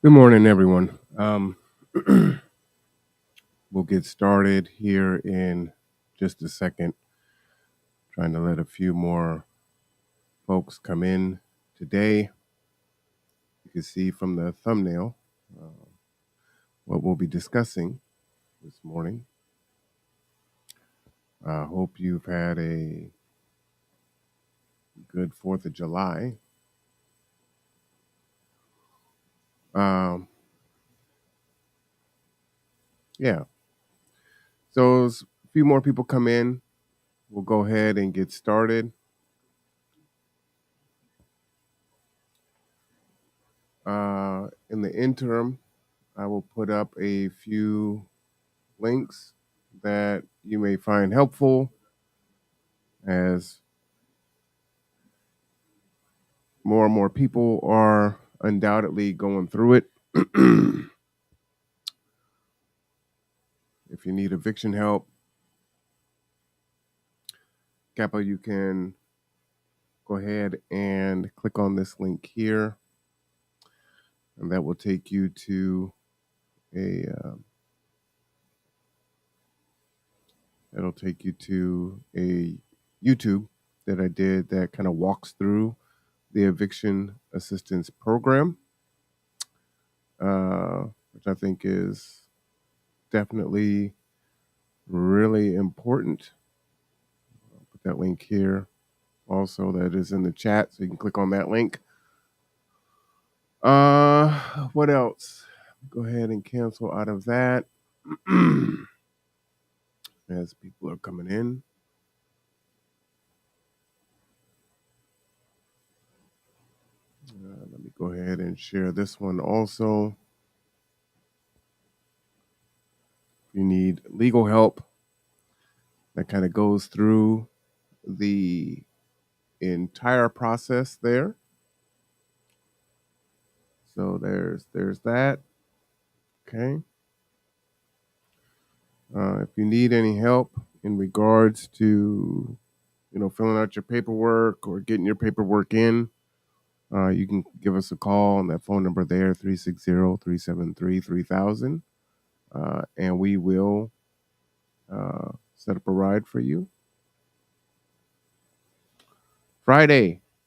Good morning, everyone. We'll get started here in just a second. Trying to let a few more folks come in today. You can see from the thumbnail what we'll be discussing this morning. I hope you've had a good 4th of July. Yeah. So as a few more people come in, we'll go ahead and get started. In the interim, I will put up a few links that you may find helpful as more and more people are undoubtedly going through it. If you need eviction help, Kappa, you can go ahead and click on this link here, and that will take you to a YouTube that I did that kind of walks through the eviction assistance program, which I think is definitely really important. I'll put that link here. Also, that is in the chat, so you can click on that link. What else? Go ahead and cancel out of that as people are coming in. Let me go ahead and share this one also. If you need legal help, that kind of goes through the entire process there. So there's that. Okay. If you need any help in regards to filling out your paperwork or getting your paperwork in, you can give us a call on that phone number there, 360-373-3000, and we will set up a ride for you.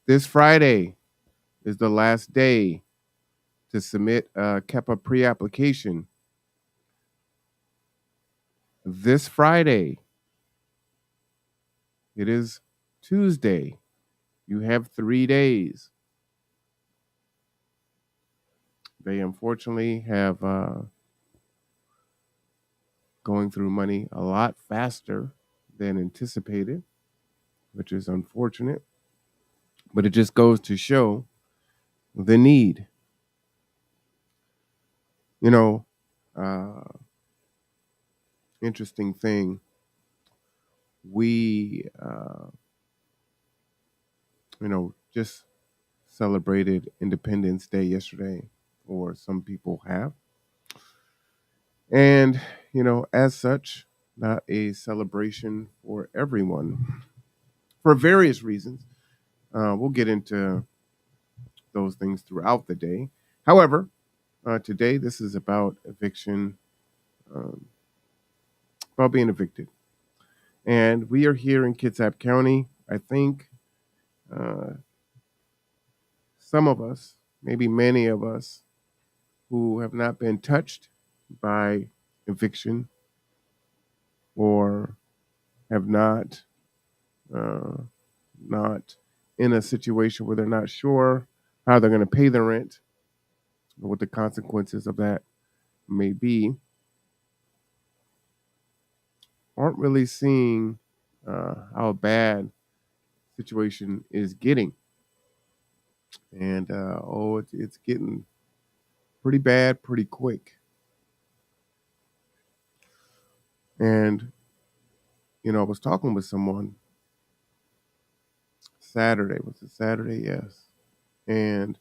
This Friday is the last day to submit a Kappa pre-application. This Friday, it is Tuesday. You have 3 days. They unfortunately have going through money a lot faster than anticipated, which is unfortunate. But it just goes to show the need. Interesting thing. We, just celebrated Independence Day yesterday, or some people have. And, as such, not a celebration for everyone for various reasons. We'll get into those things throughout the day. However, today this is about eviction, about being evicted. And we are here in Kitsap County. I think some of us, maybe many of us, who have not been touched by eviction or have not in a situation where they're not sure how they're going to pay the rent or what the consequences of that may be, aren't really seeing how bad situation is getting. And it's getting pretty bad pretty quick. And I was talking with someone Saturday. Was it Saturday? Yes. And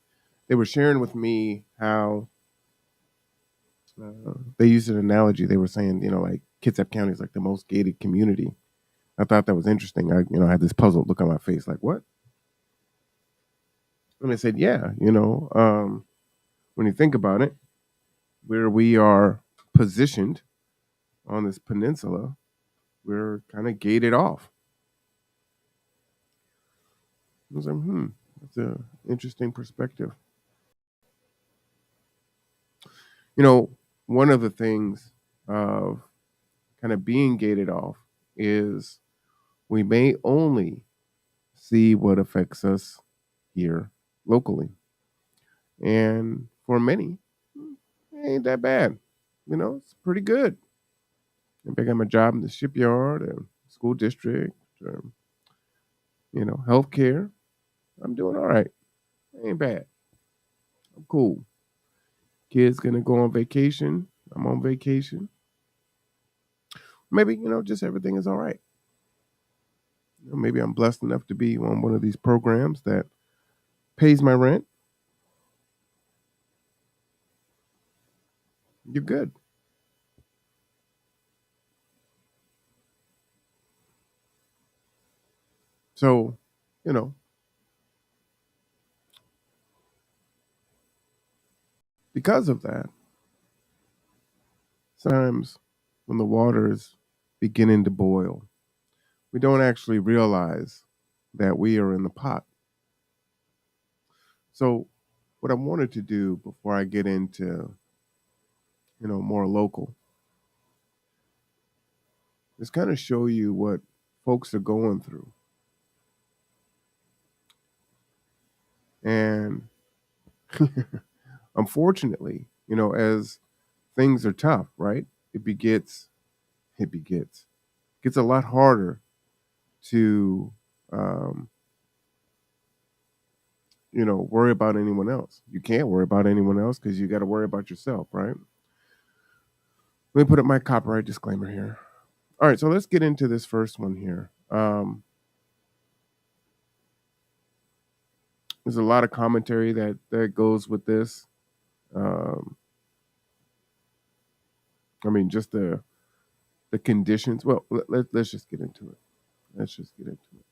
they were sharing with me how they used an analogy. They were saying, like Kitsap County is like the most gated community. I thought that was interesting. I had this puzzled look on my face, like, what? And I said, yeah, when you think about it, where we are positioned on this peninsula, we're kind of gated off. I was like, that's an interesting perspective. You know, one of the things of kind of being gated off is we may only see what affects us here locally. And for many, it ain't that bad. You know, it's pretty good. If I got my job in the shipyard or school district or, healthcare, I'm doing all right. It ain't bad. I'm cool. Kids gonna go on vacation. I'm on vacation. Maybe, just everything is all right. Maybe I'm blessed enough to be on one of these programs that pays my rent. You're good. So, you know, because of that, sometimes when the water is beginning to boil, we don't actually realize that we are in the pot. So, what I wanted to do before I get into, more local is kind of show you what folks are going through. And unfortunately, as things are tough, right? It gets a lot harder to um, worry about anyone else. You can't worry about anyone else because you got to worry about yourself, right? Let me put up my copyright disclaimer here. All right, so let's get into this first one here. There's a lot of commentary that goes with this. Um, I mean, just the conditions. Well, let's just get into it. Let's just get into it.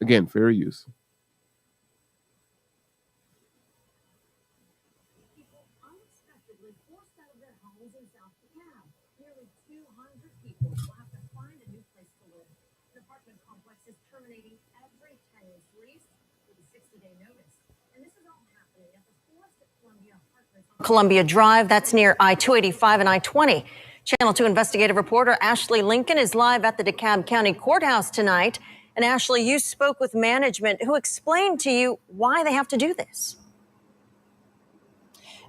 Again, fair use. Columbia Drive, that's near I-285 and I-20. Channel 2 investigative reporter Ashley Lincoln is live at the DeKalb County Courthouse tonight. And Ashley, you spoke with management who explained to you why they have to do this.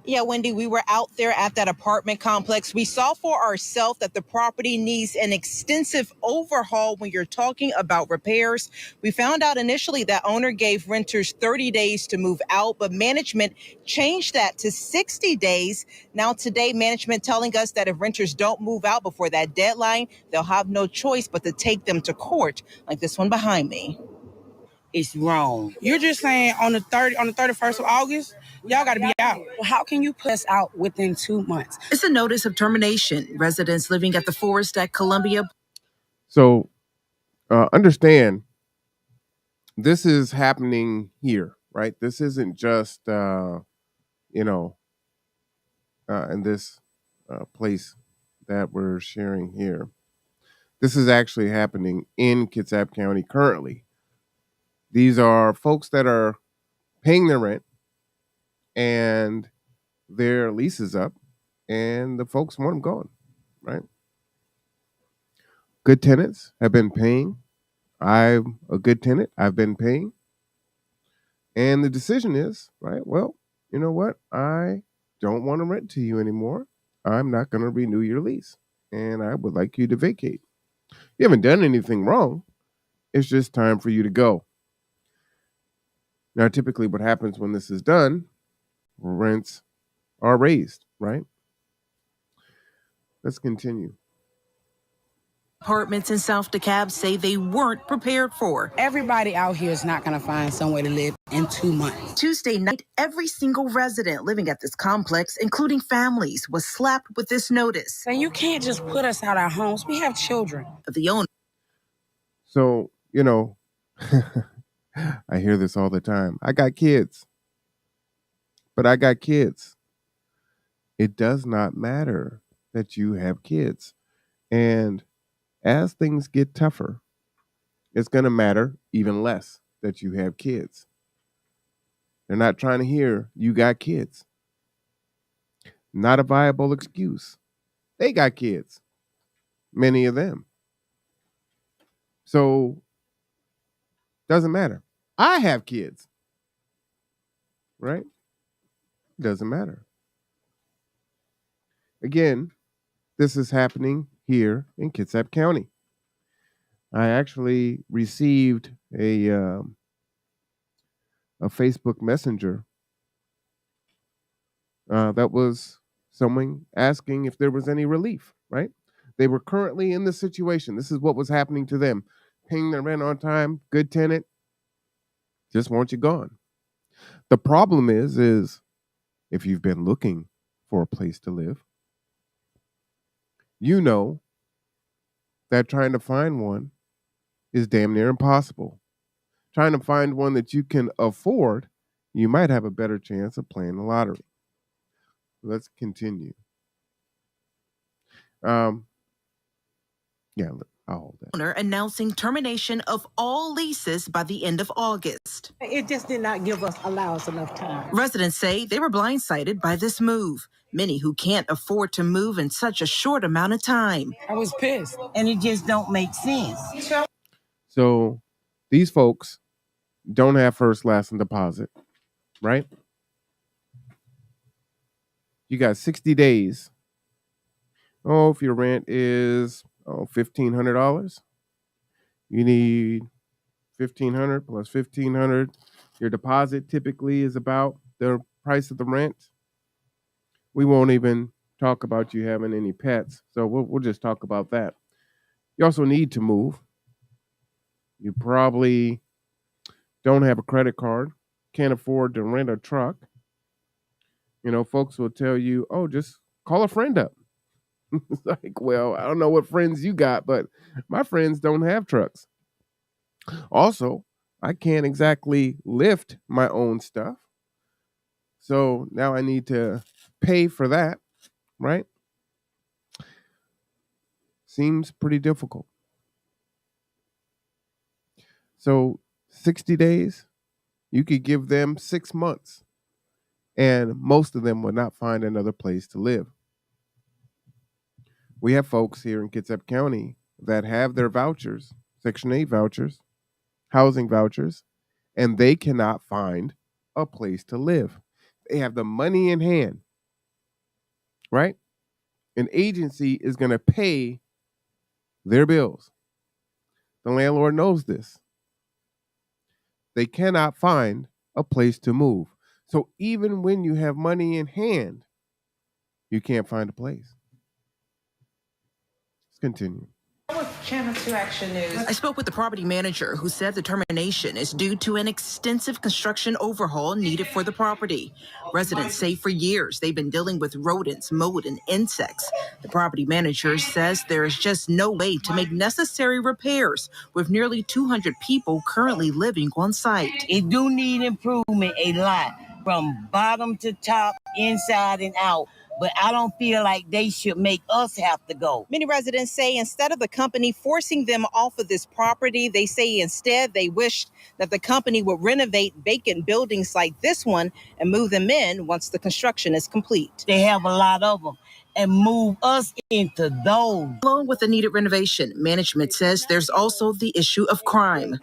Yeah, Wendy, we were out there at that apartment complex. We saw for ourselves that the property needs an extensive overhaul when you're talking about repairs. We found out initially that owner gave renters 30 days to move out, but management changed that to 60 days. Now today, management telling us that if renters don't move out before that deadline, they'll have no choice but to take them to court, like this one behind me. It's wrong. You're just saying on the 31st of August, y'all got to be out. Well, how can you put us out within 2 months? It's a notice of termination. Residents living at the Forest at Columbia. So understand this is happening here, right? This isn't just in this place that we're sharing here. This is actually happening in Kitsap County currently. These are folks that are paying their rent and their lease is up and the folks want them gone, right? Good tenants have been paying. I'm a good tenant. I've been paying. And the decision is, right, well, you know what? I don't want to rent to you anymore. I'm not going to renew your lease. And I would like you to vacate. You haven't done anything wrong. It's just time for you to go. Now, typically what happens when this is done, rents are raised, right? Let's continue. Apartments in South DeKalb say they weren't prepared for. Everybody out here is not going to find somewhere to live in 2 months. Tuesday night, every single resident living at this complex, including families, was slapped with this notice. And you can't just put us out our homes. We have children. The owner. So, I hear this all the time. I got kids. but I got kids. It does not matter that you have kids. And as things get tougher, it's going to matter even less that you have kids. They're not trying to hear you got kids. Not a viable excuse. They got kids, many of them. So, doesn't matter. I have kids, right? Doesn't matter. Again, this is happening here in Kitsap County. I actually received a Facebook Messenger that was someone asking if there was any relief, right? They were currently in this situation. This is what was happening to them. Paying their rent on time, good tenant, just want you gone. The problem is if you've been looking for a place to live, you know that trying to find one is damn near impossible. Trying to find one that you can afford, you might have a better chance of playing the lottery. Let's continue. Yeah, I'll hold that. Owner announcing termination of all leases by the end of August. It just did not allow us enough time. Residents say they were blindsided by this move. Many who can't afford to move in such a short amount of time. I was pissed, and it just don't make sense. So these folks don't have first, last, and deposit, right? You got 60 days. Oh, if your rent is $1,500, you need $1,500 plus $1,500. Your deposit typically is about the price of the rent. We won't even talk about you having any pets, so we'll just talk about that. You also need to move. You probably don't have a credit card, can't afford to rent a truck. You know, folks will tell you, oh, just call a friend up. It's like, well, I don't know what friends you got, but my friends don't have trucks. Also, I can't exactly lift my own stuff. So now I need to pay for that, right? Seems pretty difficult. So 60 days, you could give them 6 months, and most of them will not find another place to live. We have folks here in Kitsap County that have their vouchers, Section 8 vouchers, housing vouchers, and they cannot find a place to live. They have the money in hand, right? An agency is going to pay their bills. The landlord knows this. They cannot find a place to move. So even when you have money in hand, you can't find a place. Let's continue. Channel 2 Action News. I spoke with the property manager who said the termination is due to an extensive construction overhaul needed for the property. Residents say for years they've been dealing with rodents, mold, and insects. The property manager says there is just no way to make necessary repairs with nearly 200 people currently living on site. It do need improvement a lot from bottom to top, inside and out. But I don't feel like they should make us have to go. Many residents say instead of the company forcing them off of this property, they say instead they wish that the company would renovate vacant buildings like this one and move them in once the construction is complete. They have a lot of them and move us into those. Along with the needed renovation, management says there's also the issue of crime.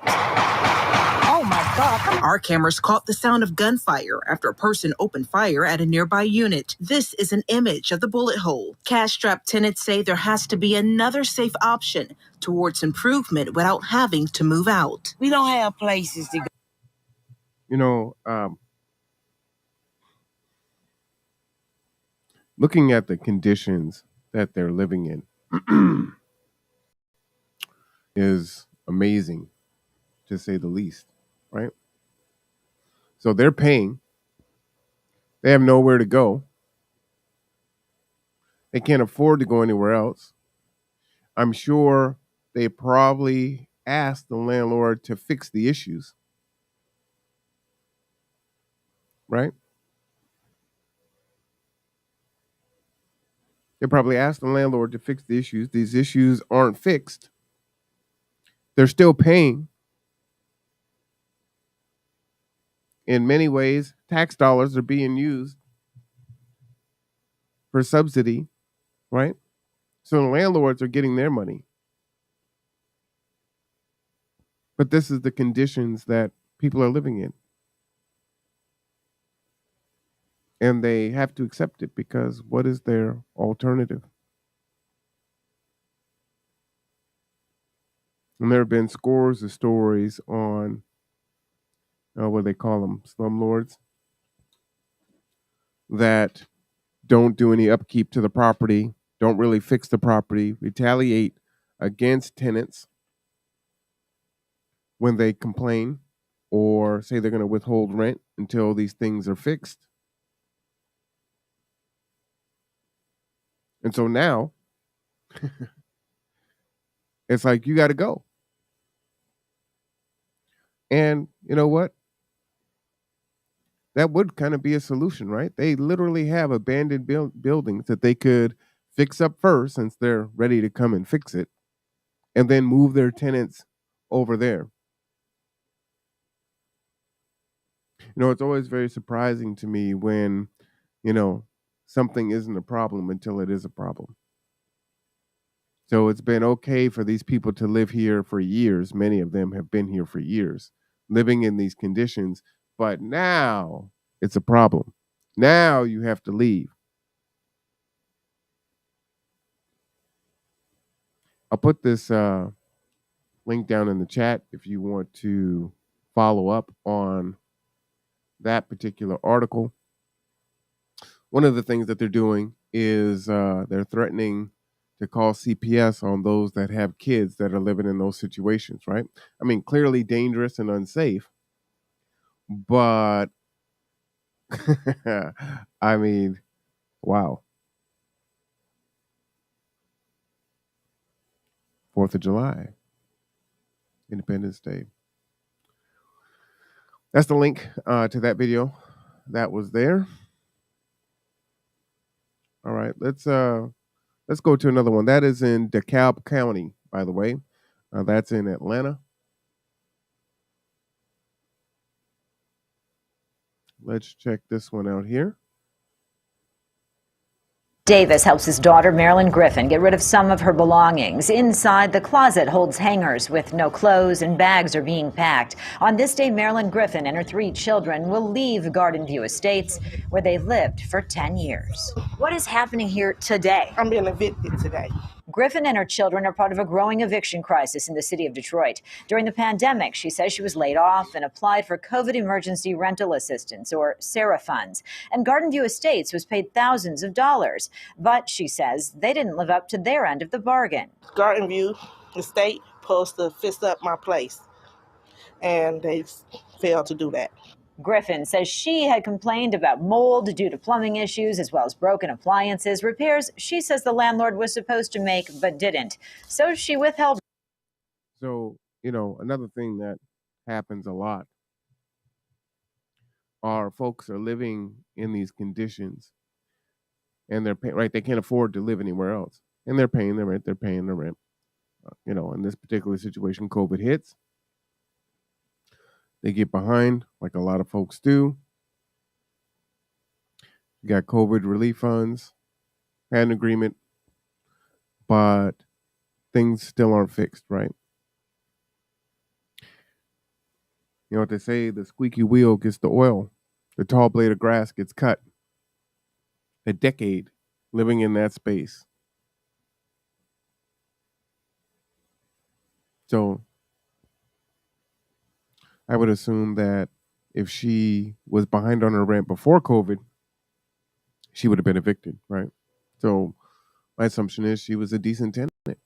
Oh my God. Our cameras caught the sound of gunfire after a person opened fire at a nearby unit. This is an image of the bullet hole. Cash-strapped tenants say there has to be another safe option towards improvement without having to move out. We don't have places to go. You know, looking at the conditions that they're living in is amazing, to say the least, right? So they're paying. They have nowhere to go. They can't afford to go anywhere else. I'm sure they probably asked the landlord to fix the issues, right? They probably asked the landlord to fix the issues. These issues aren't fixed. They're still paying. In many ways, tax dollars are being used for subsidy, right? So the landlords are getting their money. But this is the conditions that people are living in. And they have to accept it because what is their alternative? And there have been scores of stories on, what do they call them, slumlords, that don't do any upkeep to the property, don't really fix the property, retaliate against tenants when they complain or say they're going to withhold rent until these things are fixed. And so now it's like, you got to go. And you know what? That would kind of be a solution, right? They literally have abandoned buildings that they could fix up first since they're ready to come and fix it, and then move their tenants over there. You know, it's always very surprising to me when, something isn't a problem until it is a problem. So it's been okay for these people to live here for years. Many of them have been here for years, living in these conditions. But now it's a problem. Now you have to leave. I'll put this link down in the chat if you want to follow up on that particular article. One of the things that they're doing is they're threatening to call CPS on those that have kids that are living in those situations, right? I mean, clearly dangerous and unsafe, but I mean, wow. 4th of July, Independence Day. That's the link to that video that was there. All right, let's go to another one. That is in DeKalb County, by the way. That's in Atlanta. Let's check this one out here. Davis helps his daughter, Marilyn Griffin, get rid of some of her belongings. Inside, the closet holds hangers with no clothes and bags are being packed. On this day, Marilyn Griffin and her 3 children will leave Garden View Estates, where they lived for 10 years. What is happening here today? I'm being evicted today. Griffin and her children are part of a growing eviction crisis in the city of Detroit. During the pandemic, she says she was laid off and applied for COVID emergency rental assistance, or SARA funds. And Garden View Estates was paid thousands of dollars. But she says they didn't live up to their end of the bargain. Garden View Estate supposed to fix up my place, and they failed to do that. Griffin says she had complained about mold due to plumbing issues as well as broken appliances, repairs she says the landlord was supposed to make but didn't. So she withheld. So, another thing that happens a lot are folks are living in these conditions and they're paying, right? They can't afford to live anywhere else. And they're paying their rent. In this particular situation, COVID hits. They get behind, like a lot of folks do. You got COVID relief funds, had an agreement, but things still aren't fixed, right? You know what they say, the squeaky wheel gets the oil. The tall blade of grass gets cut. A decade living in that space. So I would assume that if she was behind on her rent before COVID, she would have been evicted, right? So my assumption is she was a decent tenant.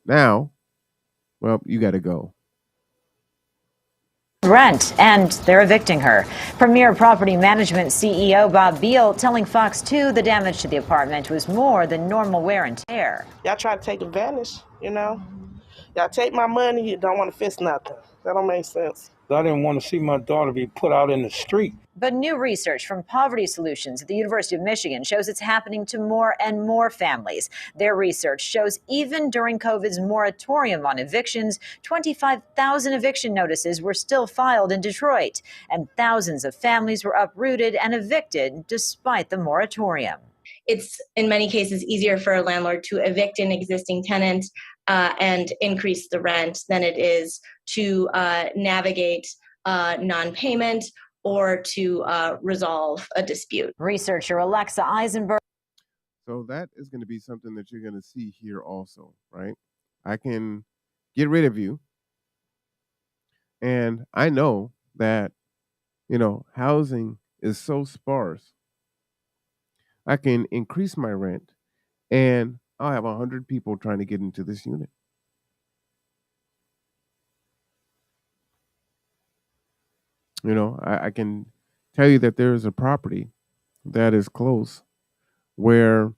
Now, well, you got to go. Rent, and they're evicting her. Premier Property Management CEO Bob Beal telling Fox 2 the damage to the apartment was more than normal wear and tear. Y'all try to take advantage, Y'all take my money, you don't want to fix nothing. That don't make sense. I didn't want to see my daughter be put out in the street. But new research from Poverty Solutions at the University of Michigan shows it's happening to more and more families. Their research shows even during COVID's moratorium on evictions, 25,000 eviction notices were still filed in Detroit, and thousands of families were uprooted and evicted despite the moratorium. It's in many cases easier for a landlord to evict an existing tenant and increase the rent than it is to navigate non-payment or to resolve a dispute. Researcher Alexa Eisenberg. So that is going to be something that you're going to see here also, right? I can get rid of you. And I know that, housing is so sparse. I can increase my rent and I'll have 100 people trying to get into this unit. I can tell you that there is a property that is close where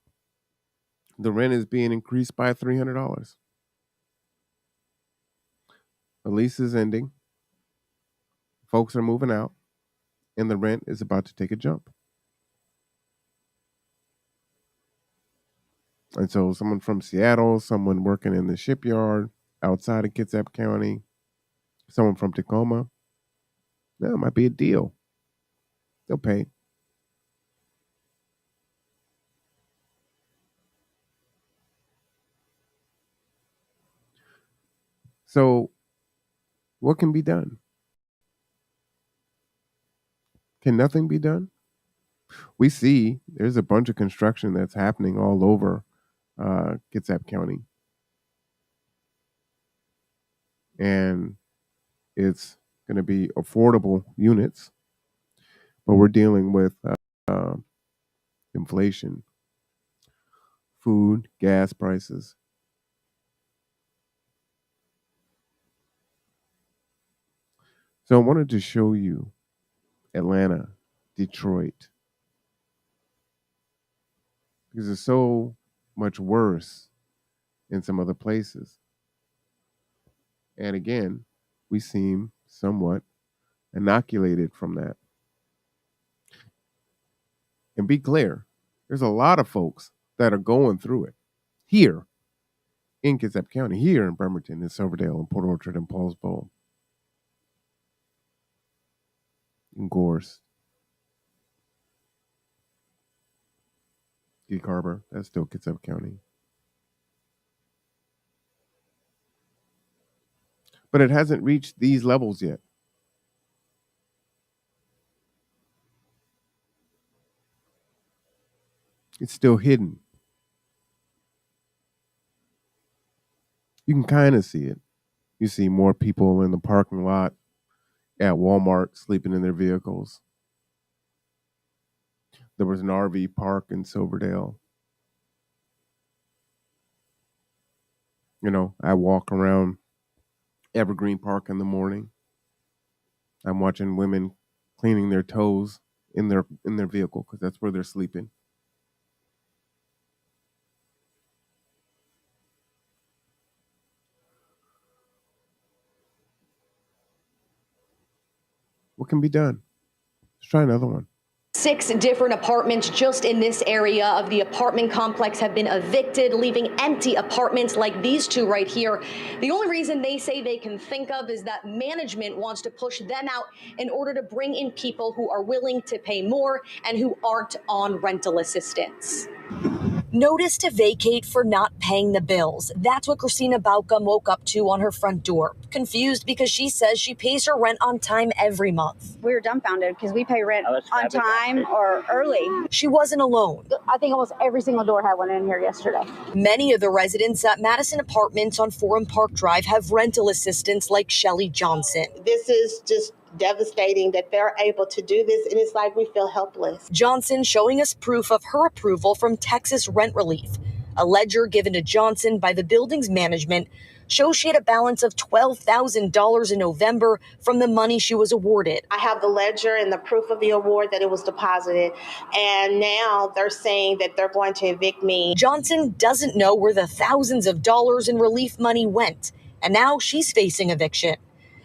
the rent is being increased by $300. The lease is ending. Folks are moving out and the rent is about to take a jump. And so someone from Seattle, someone working in the shipyard outside of Kitsap County, someone from Tacoma, that might be a deal. They'll pay. So what can be done? Can nothing be done? We see there's a bunch of construction that's happening all over Kitsap County. And it's going to be affordable units, but we're dealing with inflation, food, gas prices. So I wanted to show you Atlanta, Detroit, because it's so much worse in some other places. And again, we seem somewhat inoculated from that. And be clear, there's a lot of folks that are going through it here in Kitsap County, here in Bremerton, in Silverdale, in Port Orchard, in Paulsbo, in Gorse, Geek Harbor, that's still Kitsap County. But it hasn't reached these levels yet. It's still hidden. You can kind of see it. You see more people in the parking lot at Walmart sleeping in their vehicles. There was an RV park in Silverdale. I walk around Evergreen Park in the morning. I'm watching women cleaning their toes in their vehicle because that's where they're sleeping. What can be done? Let's try another one. 6 different apartments just in this area of the apartment complex have been evicted, leaving empty apartments like these 2 right here. The only reason they say they can think of is that management wants to push them out in order to bring in people who are willing to pay more and who aren't on rental assistance. Notice to vacate for not paying the bills. That's what Christina Baucom woke up to on her front door. Confused because she says she pays her rent on time every month. We were dumbfounded because we pay rent on time or early. She wasn't alone. I think almost every single door had one in here yesterday. Many of the residents at Madison Apartments on Forum Park Drive have rental assistants like Shelly Johnson. This is just devastating that they're able to do this, and it's like we feel helpless. Johnson showing us proof of her approval from Texas Rent Relief. A ledger given to Johnson by the building's management shows she had a balance of $12,000 in November from the money she was awarded. I have the ledger and the proof of the award that it was deposited, and now they're saying that they're going to evict me. Johnson doesn't know where the thousands of dollars in relief money went, and now she's facing eviction.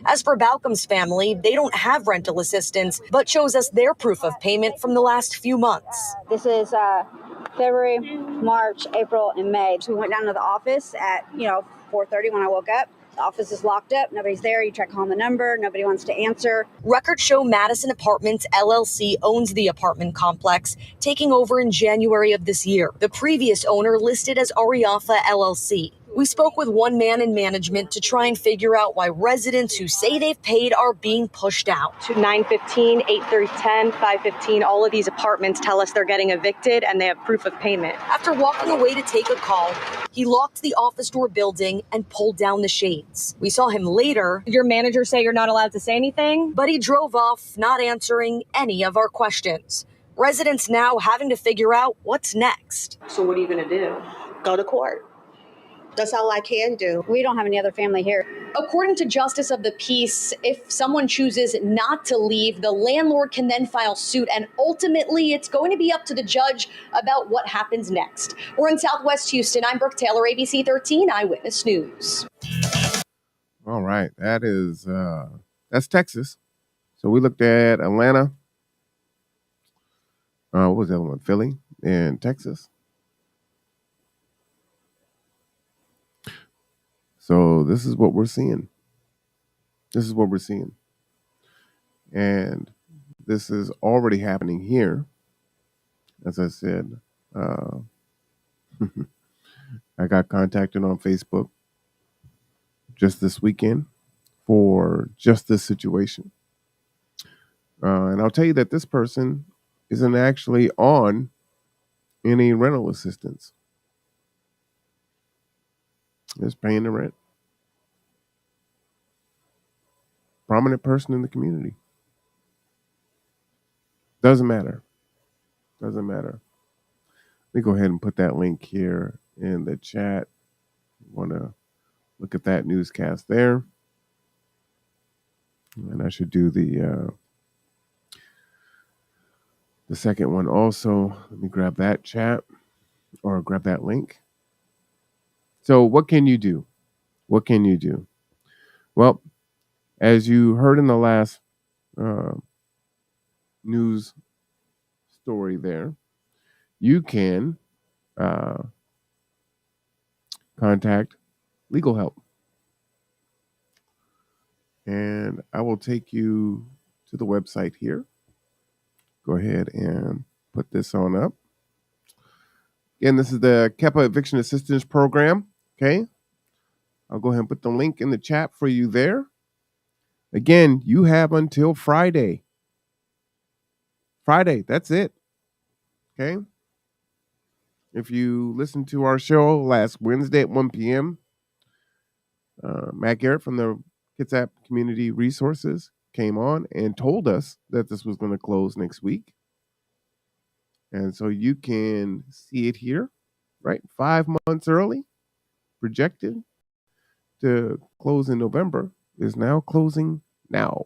As for Balcom's family, they don't have rental assistance, but shows us their proof of payment from the last few months. This is February, March, April, and May. So we went down to the office at 4:30 when I woke up. The office is locked up. Nobody's there. You try calling the number. Nobody wants to answer. Records show Madison Apartments LLC owns the apartment complex, taking over in January of this year. The previous owner listed as Ariafa LLC. We spoke with one man in management to try and figure out why residents who say they've paid are being pushed out. To 9:15, 8:10, 5:15, all of these apartments tell us they're getting evicted and they have proof of payment. After walking away to take a call, he locked the office door building and pulled down the shades. We saw him later. Your manager say you're not allowed to say anything? But he drove off, not answering any of our questions. Residents now having to figure out what's next. So what are you going to do? Go to court. That's all I can do. We don't have any other family here. According to Justice of the Peace, if someone chooses not to leave, the landlord can then file suit, and ultimately it's going to be up to the judge about what happens next. We're in Southwest Houston. I'm Brooke Taylor, ABC 13 Eyewitness News. All right, that's Texas. So we looked at Atlanta. What was the other one? Philly and Texas. So this is what we're seeing. And this is already happening here. As I said, I got contacted on Facebook just this weekend for just this situation. And I'll tell you that this person isn't actually on any rental assistance. Just paying the rent. Prominent person in the community. Doesn't matter. Let me go ahead and put that link here in the chat. Want to look at that newscast there. And I should do the second one also. Let me grab that chat or grab that link. So what can you do? Well, as you heard in the last news story there, you can contact legal help. And I will take you to the website here. Go ahead and put this on up. Again, this is the Kappa Eviction Assistance Program. Okay. I'll go ahead and put the link in the chat for you there. Again, you have until Friday. That's it. Okay. If you listened to our show last Wednesday at 1 p.m., Matt Garrett from the Kitsap Community Resources came on and told us that this was going to close next week. And so you can see it here, right? 5 months early, projected to close in November, is now closing now.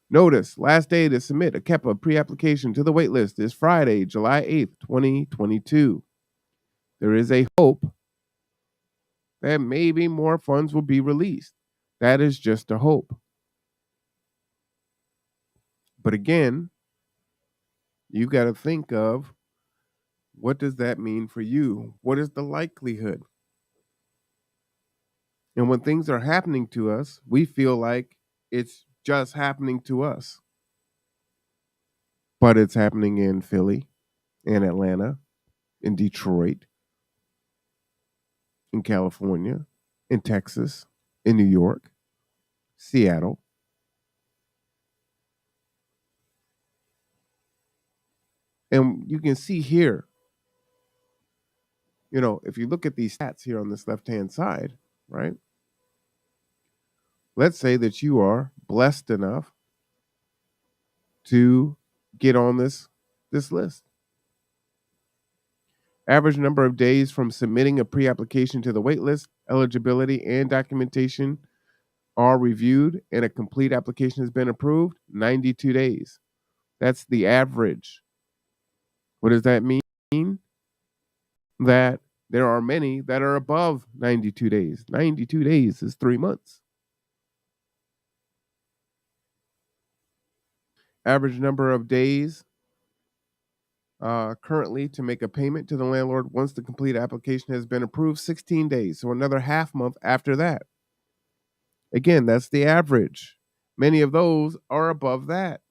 Notice, last day to submit a Kappa pre-application to the waitlist is Friday, July 8th, 2022. There is a hope that maybe more funds will be released. That is just a hope. But again, you got to think of, what does that mean for you? What is the likelihood? And when things are happening to us, we feel like it's just happening to us. But it's happening in Philly, in Atlanta, in Detroit, in California, in Texas, in New York, Seattle. And you can see here, if you look at these stats here on this left-hand side, right? Let's say that you are blessed enough to get on this list. Average number of days from submitting a pre-application to the waitlist, eligibility and documentation are reviewed, and a complete application has been approved, 92 days. That's the average. What does that mean? That there are many that are above 92 days. 92 days is 3 months. Average number of days currently to make a payment to the landlord once the complete application has been approved, 16 days. So another half month after that. Again, that's the average. Many of those are above that.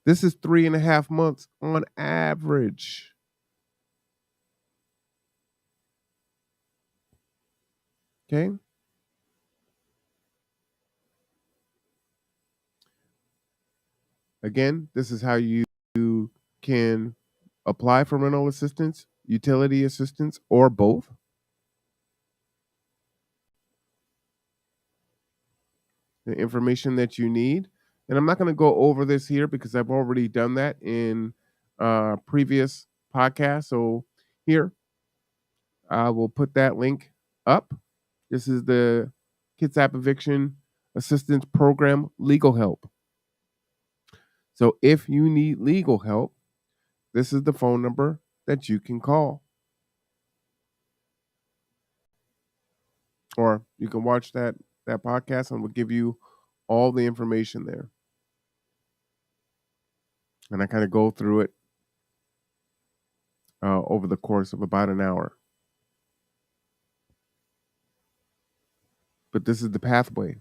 This is 3.5 months on average. Okay. Again, this is how you can apply for rental assistance, utility assistance, or both. The information that you need. And I'm not going to go over this here because I've already done that in previous podcasts. So here, I will put that link up. This is the Kitsap Eviction Assistance Program Legal Help. So if you need legal help, this is the phone number that you can call. Or you can watch that podcast and we'll give you all the information there. And I kind of go through it over the course of about an hour. But this is the pathway.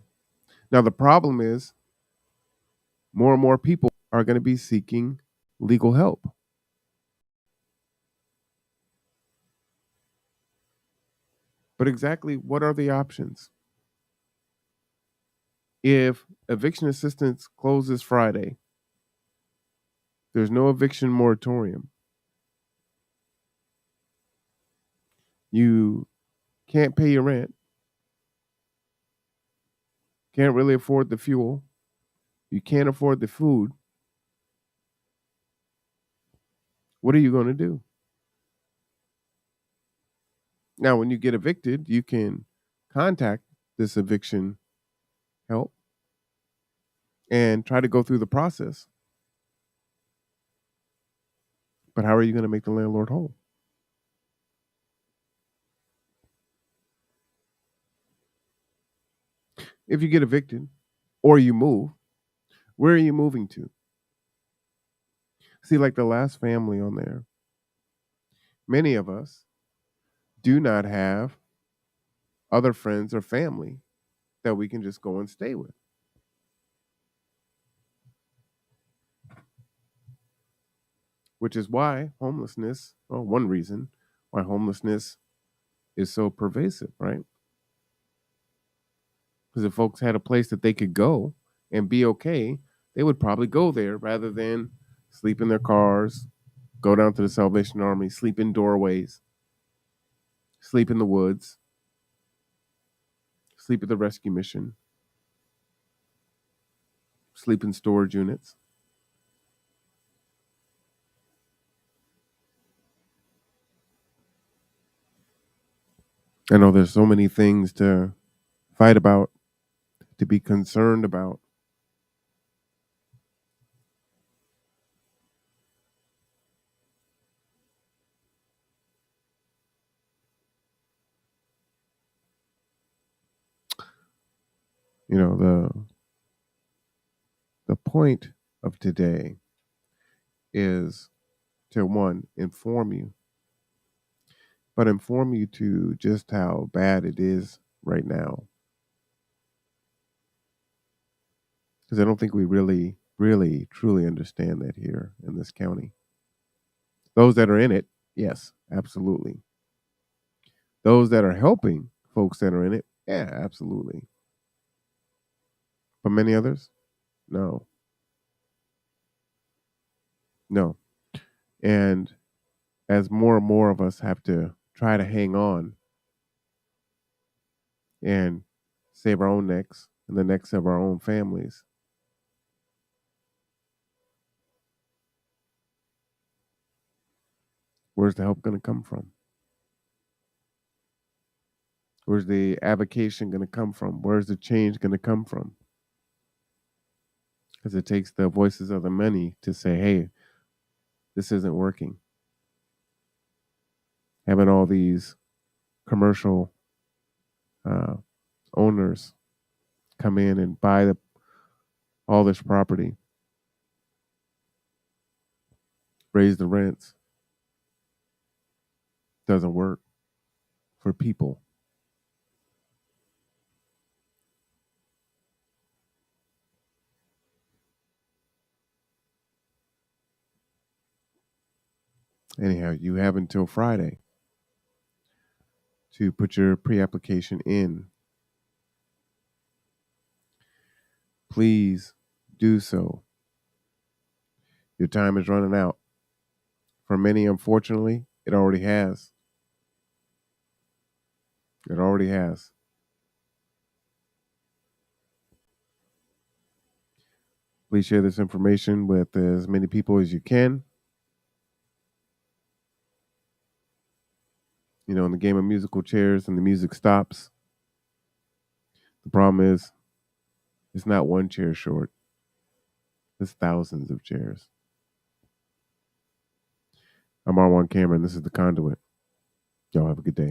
Now, the problem is more and more people are going to be seeking legal help. But exactly what are the options? If eviction assistance closes Friday, there's no eviction moratorium. You can't pay your rent. Can't really afford the fuel. You can't afford the food. What are you going to do? Now, when you get evicted, you can contact this eviction help and try to go through the process. But how are you going to make the landlord whole? If you get evicted or you move, where are you moving to? See, like the last family on there, many of us do not have other friends or family that we can just go and stay with. Which is why homelessness, well, one reason why homelessness is so pervasive, right? Because if folks had a place that they could go and be okay, they would probably go there rather than sleep in their cars, go down to the Salvation Army, sleep in doorways, sleep in the woods, sleep at the rescue mission, sleep in storage units. I know there's so many things to fight about, to be concerned about. You know, the point of today is to, one, inform you, but inform you to just how bad it is right now. Because I don't think we really, truly understand that here in this county. Those that are in it, yes, absolutely. Those that are helping folks that are in it, yeah, absolutely. But many others, no. No. And as more and more of us have to try to hang on and save our own necks and the necks of our own families, where's the help going to come from? Where's the avocation going to come from? Where's the change going to come from? Because it takes the voices of the many to say, hey, this isn't working. Having all these commercial owners come in and buy all this property, raise the rents. Doesn't work for people. Anyhow, you have until Friday to put your pre-application in. Please do so. Your time is running out. For many, unfortunately, it already has. It already has. Please share this information with as many people as you can. You know, in the game of musical chairs and the music stops, the problem is it's not one chair short. It's thousands of chairs. I'm R1 Cameron. This is The Conduit. Y'all have a good day.